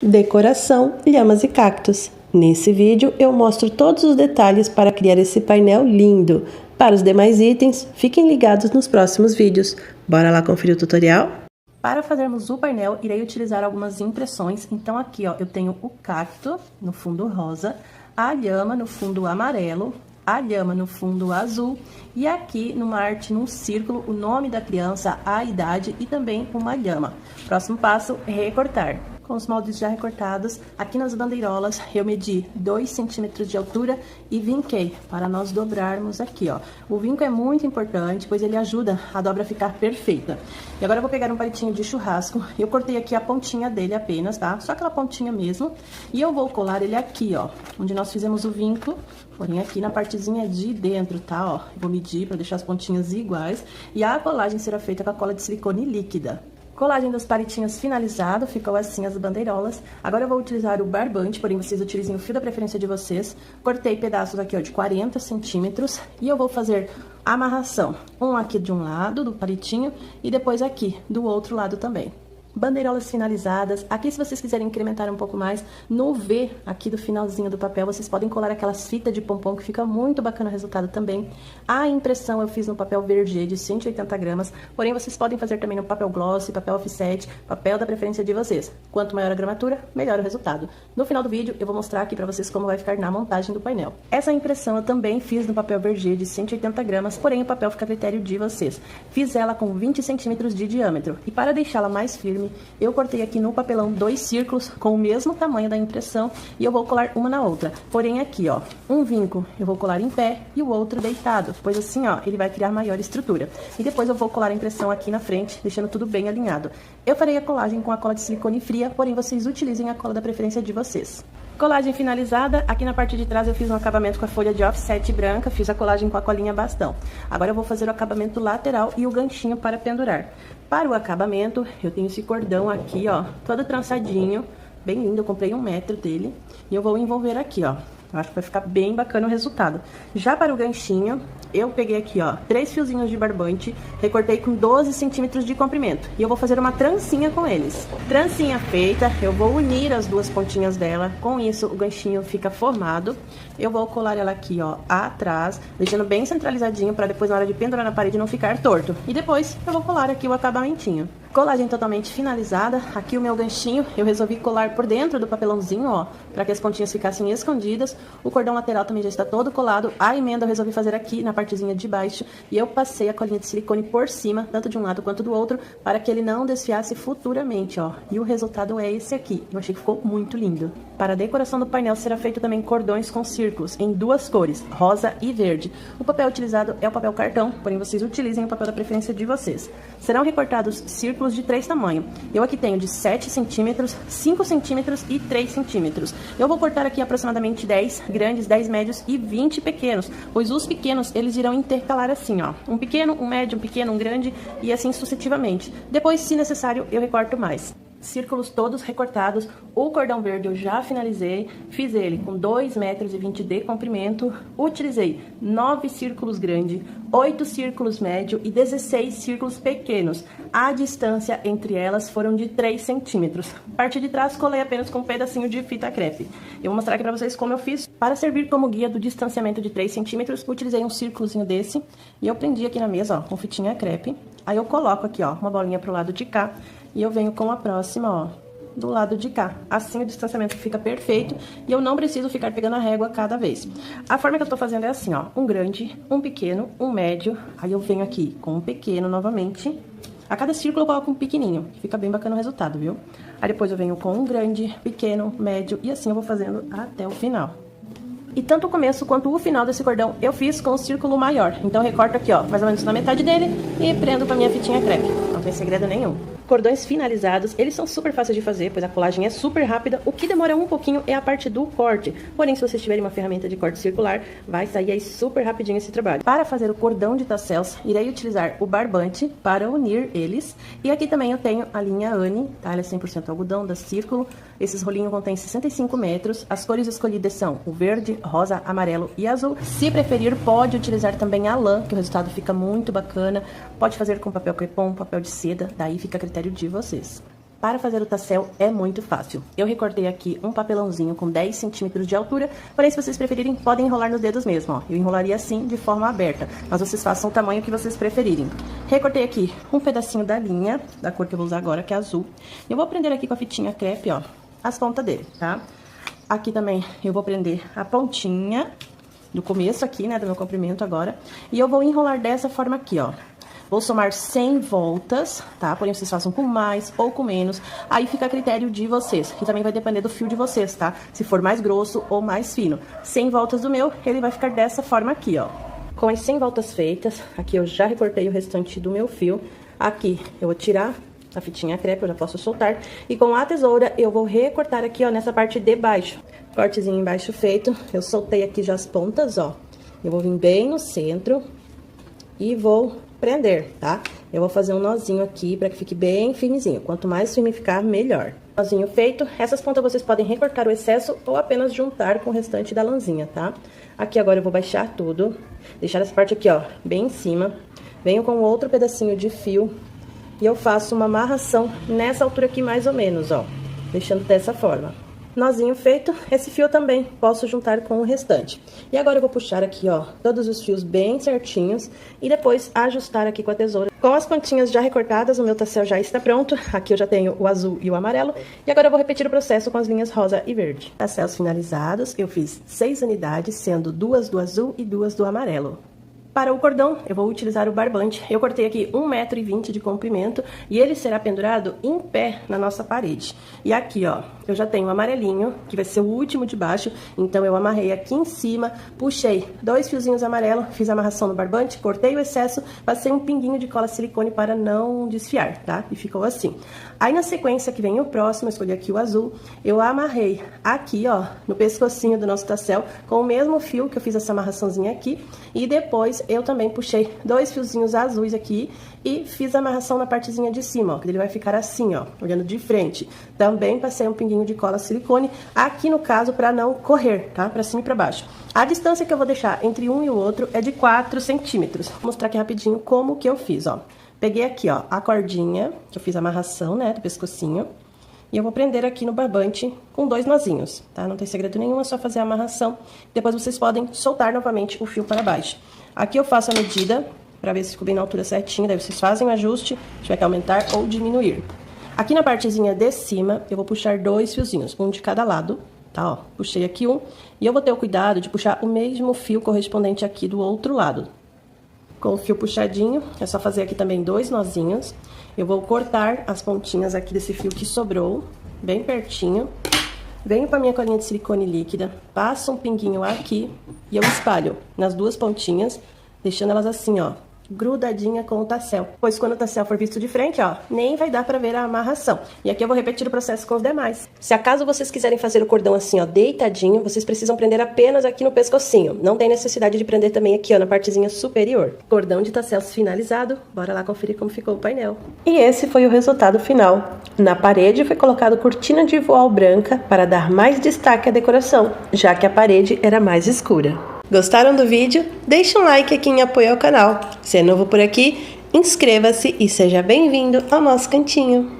Decoração, lhamas e cactos. Nesse vídeo eu mostro todos os detalhes para criar esse painel lindo. Para os demais itens, fiquem ligados nos próximos vídeos. Bora lá conferir o tutorial? Para fazermos o painel, irei utilizar algumas impressões. Então aqui ó, eu tenho o cacto no fundo rosa, a lhama no fundo amarelo, a lhama no fundo azul e aqui numa arte num círculo o nome da criança, a idade e também uma lhama. Próximo passo é recortar. Com os moldes já recortados, aqui nas bandeirolas eu medi 2 centímetros de altura e vinquei para nós dobrarmos aqui, ó. O vinco é muito importante, pois ele ajuda a dobra a ficar perfeita. E agora eu vou pegar um palitinho de churrasco, eu cortei aqui a pontinha dele apenas, tá? Só aquela pontinha mesmo. E eu vou colar ele aqui, ó, onde nós fizemos o vinco, porém aqui na partezinha de dentro, tá? Ó, eu vou medir para deixar as pontinhas iguais. E a colagem será feita com a cola de silicone líquida. Colagem dos palitinhos finalizado, ficou assim as bandeirolas. Agora eu vou utilizar o barbante, porém vocês utilizem o fio da preferência de vocês. Cortei pedaços aqui ó, de 40 centímetros e eu vou fazer a amarração. Um aqui de um lado do palitinho e depois aqui do outro lado também. Bandeirolas finalizadas. Aqui, se vocês quiserem incrementar um pouco mais, no V aqui do finalzinho do papel, vocês podem colar aquelas fitas de pompom, que fica muito bacana o resultado também. A impressão eu fiz no papel Verger de 180 gramas, porém vocês podem fazer também no papel gloss, papel offset, papel da preferência de vocês. Quanto maior a gramatura, melhor o resultado. No final do vídeo, eu vou mostrar aqui pra vocês como vai ficar na montagem do painel. Essa impressão eu também fiz no papel Verger de 180 gramas, porém o papel fica a critério de vocês. Fiz ela com 20 centímetros de diâmetro, e para deixá-la mais firme, eu cortei aqui no papelão 2 círculos com o mesmo tamanho da impressão e eu vou colar uma na outra. Porém aqui, ó, um vinco eu vou colar em pé e o outro deitado, pois assim, ó, ele vai criar maior estrutura. E depois eu vou colar a impressão aqui na frente, deixando tudo bem alinhado. Eu farei a colagem com a cola de silicone fria, porém vocês utilizem a cola da preferência de vocês. Colagem finalizada, aqui na parte de trás eu fiz um acabamento com a folha de offset branca, fiz a colagem com a colinha bastão. Agora eu vou fazer o acabamento lateral e o ganchinho para pendurar. Para o acabamento, eu tenho esse cordão aqui, ó, todo trançadinho, bem lindo, eu comprei 1 metro dele. E eu vou envolver aqui, ó, eu acho que vai ficar bem bacana o resultado. Já para o ganchinho, eu peguei aqui, ó, 3 fiozinhos de barbante, recortei com 12 centímetros de comprimento. E eu vou fazer uma trancinha com eles. Trancinha feita, eu vou unir as duas pontinhas dela. Com isso, o ganchinho fica formado. Eu vou colar ela aqui, ó, atrás, deixando bem centralizadinho para depois, na hora de pendurar na parede, não ficar torto. E depois, eu vou colar aqui o acabamentinho. Colagem totalmente finalizada. Aqui o meu ganchinho, eu resolvi colar por dentro do papelãozinho, ó, para que as pontinhas ficassem escondidas. O cordão lateral também já está todo colado. A emenda eu resolvi fazer aqui na partezinha de baixo e eu passei a colinha de silicone por cima, tanto de um lado quanto do outro, para que ele não desfiasse futuramente, ó. E o resultado é esse aqui. Eu achei que ficou muito lindo. Para a decoração do painel será feito também cordões com círculos em 2 cores, rosa e verde. O papel utilizado é o papel cartão, porém vocês utilizem o papel da preferência de vocês. Serão recortados círculos de 3 tamanhos. Eu aqui tenho de 7 centímetros, 5 centímetros e 3 centímetros. Eu vou cortar aqui aproximadamente 10 grandes, 10 médios e 20 pequenos, pois os pequenos eles irão intercalar assim, ó. Um pequeno, um médio, um pequeno, um grande e assim sucessivamente. Depois, se necessário, eu recorto mais. Círculos todos recortados, o cordão verde eu já finalizei, fiz ele com 2,20 metros de comprimento, utilizei 9 círculos grandes, 8 círculos médio e 16 círculos pequenos. A distância entre elas foram de 3 centímetros. Parte de trás colei apenas com um pedacinho de fita crepe. Eu vou mostrar aqui pra vocês como eu fiz. Para servir como guia do distanciamento de 3 centímetros, utilizei um círculozinho desse e eu prendi aqui na mesa, ó, com fitinha crepe. Aí eu coloco aqui, ó, uma bolinha pro lado de cá. E eu venho com a próxima, ó, do lado de cá. Assim o distanciamento fica perfeito e eu não preciso ficar pegando a régua cada vez. A forma que eu tô fazendo é assim, ó, um grande, um pequeno, um médio. Aí eu venho aqui com um pequeno novamente. A cada círculo eu coloco um pequenininho, que fica bem bacana o resultado, viu? Aí depois eu venho com um grande, pequeno, médio e assim eu vou fazendo até o final. E tanto o começo quanto o final desse cordão eu fiz com o círculo maior. Então eu recorto aqui, ó, mais ou menos na metade dele e prendo com a minha fitinha crepe. Não tem segredo nenhum. Cordões finalizados, eles são super fáceis de fazer, pois a colagem é super rápida. O que demora um pouquinho é a parte do corte. Porém, se vocês tiverem uma ferramenta de corte circular, vai sair aí super rapidinho esse trabalho. Para fazer o cordão de tassels, irei utilizar o barbante para unir eles. E aqui também eu tenho a linha Anne, tá? Ela é 100% algodão da Círculo. Esses rolinhos contêm 65 metros. As cores escolhidas são o verde, rosa, amarelo e azul. Se preferir, pode utilizar também a lã, que o resultado fica muito bacana. Pode fazer com papel crepom, papel de seda, daí fica a critério de vocês. Para fazer o tassel é muito fácil. Eu recortei aqui um papelãozinho com 10 centímetros de altura, porém se vocês preferirem, podem enrolar nos dedos mesmo, ó. Eu enrolaria assim, de forma aberta, mas vocês façam o tamanho que vocês preferirem. Recortei aqui um pedacinho da linha, da cor que eu vou usar agora, que é azul. Eu vou prender aqui com a fitinha crepe, ó, as pontas dele, tá? Aqui também eu vou prender a pontinha do começo aqui, né, do meu comprimento agora. E eu vou enrolar dessa forma aqui, ó. Vou somar 100 voltas, tá? Porém, vocês façam com mais ou com menos. Aí fica a critério de vocês. E também vai depender do fio de vocês, tá? Se for mais grosso ou mais fino. 100 voltas do meu, ele vai ficar dessa forma aqui, ó. Com as 100 voltas feitas, aqui eu já recortei o restante do meu fio. Aqui eu vou tirar a fitinha crepe, eu já posso soltar. E com a tesoura eu vou recortar aqui, ó, nessa parte de baixo. Cortezinho embaixo feito. Eu soltei aqui já as pontas, ó. Eu vou vir bem no centro e vou prender, tá? Eu vou fazer um nozinho aqui pra que fique bem firmezinho. Quanto mais firme ficar, melhor. Nozinho feito. Essas pontas vocês podem recortar o excesso ou apenas juntar com o restante da lãzinha, tá? Aqui agora eu vou baixar tudo. Deixar essa parte aqui, ó, bem em cima. Venho com outro pedacinho de fio e eu faço uma amarração nessa altura aqui mais ou menos, ó. Deixando dessa forma. Nozinho feito, esse fio também posso juntar com o restante. E agora eu vou puxar aqui, ó, todos os fios bem certinhos e depois ajustar aqui com a tesoura. Com as pontinhas já recortadas, o meu tassel já está pronto. Aqui eu já tenho o azul e o amarelo. E agora eu vou repetir o processo com as linhas rosa e verde. Tassels finalizados, eu fiz 6 unidades, sendo 2 do azul e 2 do amarelo. Para o cordão, eu vou utilizar o barbante. Eu cortei aqui 1,20 m de comprimento e ele será pendurado em pé na nossa parede. E aqui, ó, eu já tenho o amarelinho, que vai ser o último de baixo. Então, eu amarrei aqui em cima, puxei 2 fiozinhos amarelos, fiz a amarração no barbante, cortei o excesso, passei um pinguinho de cola silicone para não desfiar, tá? E ficou assim. Aí, na sequência que vem o próximo, eu escolhi aqui o azul, eu amarrei aqui, ó, no pescocinho do nosso tassel, com o mesmo fio que eu fiz essa amarraçãozinha aqui. E depois, eu também puxei 2 fiozinhos azuis aqui e fiz a amarração na partezinha de cima, ó, que ele vai ficar assim, ó, olhando de frente. Também passei um pinguinho de cola silicone, aqui no caso, para não correr, tá? Pra cima e pra baixo. A distância que eu vou deixar entre um e o outro é de 4 centímetros. Vou mostrar aqui rapidinho como que eu fiz, ó. Peguei aqui, ó, a cordinha, que eu fiz a amarração, né, do pescocinho. E eu vou prender aqui no barbante com 2 nozinhos, tá? Não tem segredo nenhum, é só fazer a amarração. Depois vocês podem soltar novamente o fio para baixo. Aqui eu faço a medida, pra ver se ficou bem na altura certinha. Daí vocês fazem o ajuste, se tiver que aumentar ou diminuir. Aqui na partezinha de cima, eu vou puxar 2 fiozinhos, um de cada lado, tá? Ó, puxei aqui um. E eu vou ter o cuidado de puxar o mesmo fio correspondente aqui do outro lado. Com o fio puxadinho, é só fazer aqui também 2 nozinhos. Eu vou cortar as pontinhas aqui desse fio que sobrou, bem pertinho. Venho com a minha colinha de silicone líquida, passo um pinguinho aqui e eu espalho nas 2 pontinhas, deixando elas assim, ó, grudadinha com o tassel. Pois quando o tassel for visto de frente, ó, nem vai dar pra ver a amarração. E aqui eu vou repetir o processo com os demais. Se acaso vocês quiserem fazer o cordão assim, ó, deitadinho, vocês precisam prender apenas aqui no pescocinho. Não tem necessidade de prender também aqui, ó, na partezinha superior. Cordão de tassels finalizado. Bora lá conferir como ficou o painel. E esse foi o resultado final. Na parede foi colocado cortina de voal branca para dar mais destaque à decoração, já que a parede era mais escura. Gostaram do vídeo? Deixe um like aqui em apoio ao canal. Se é novo por aqui, inscreva-se e seja bem-vindo ao nosso cantinho.